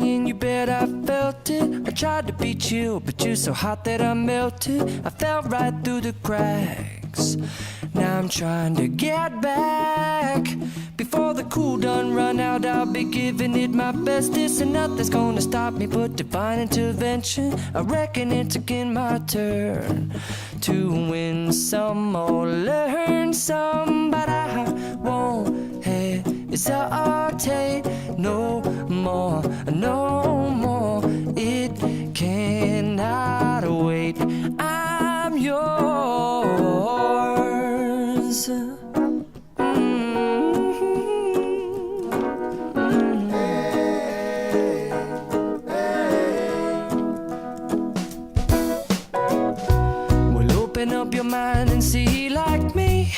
in your bed, I felt it. I tried to be chill, but you're so hot that I melted. I fell right through the cracks. Now I'm trying to get back. Before the cool done run out, I'll be giving it my best. This and nothing's gonna stop me but divine intervention. I reckon it's again my turn to win some or learn some, but I won't hesitate no more, no more. It cannot wait. I'm yours. Open up your mind and see like me.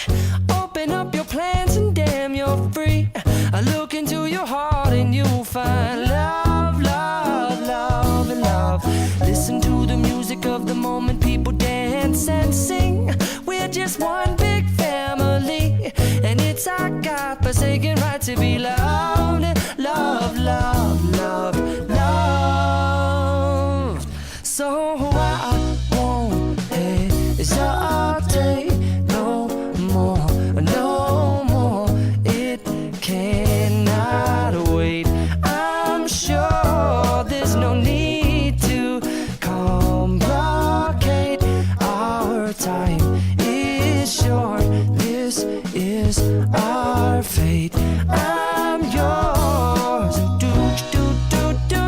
Open up your plans and damn, you're free. I look into your heart and you'll find love, love, love, and love. Listen to the music of the moment, people dance and sing. We're just one big family, and it's our God-forsaken right to be loved. Love, love, love, love. So I won't hesitate no more, no more. It cannot wait. I'm sure there's no need to complicate. Our time is short. This is our fate. I'm yours. Do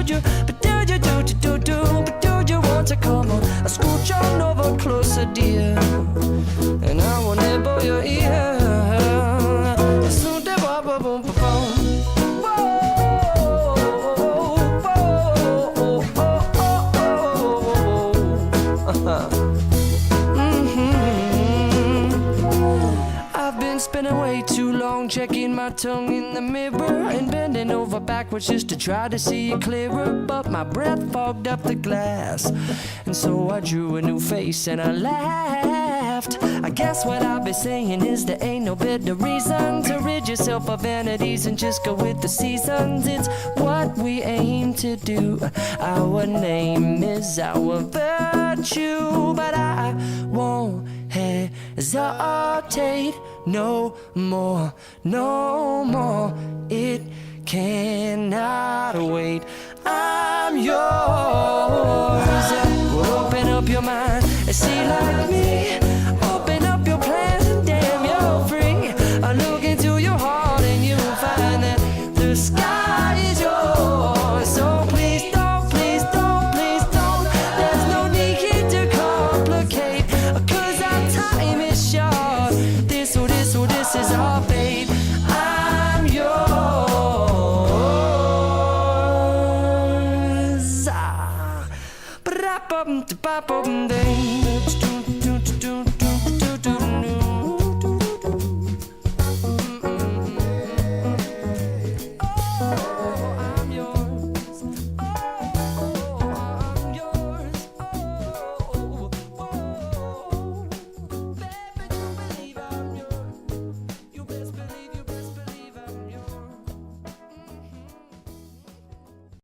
you, but do you, but do you want to come on? I scooch on over closer, dear, and I will nibble your ear. I've been spending way too long checking my tongue in the mirror and bending over backwards just to try to see it clearer, but my breath fogged up the glass, and so I drew a new face and I laughed. I guess what I'll be saying is there ain't no better reason to rid yourself of vanities and just go with the seasons. It's what we aim to do. Our name is our virtue, but I won't hesitate no more, no more. It cannot wait. I'm yours. Open up your mind and see like me. Open up your plans and damn, you're free. I look into your heart and you'll find that the sky is yours. So please don't, please don't, please don't. There's no need here to complicate, 'cause our time is short. This is our fate. I'm yours. Ba-da-bum-da-ba-bum-ding.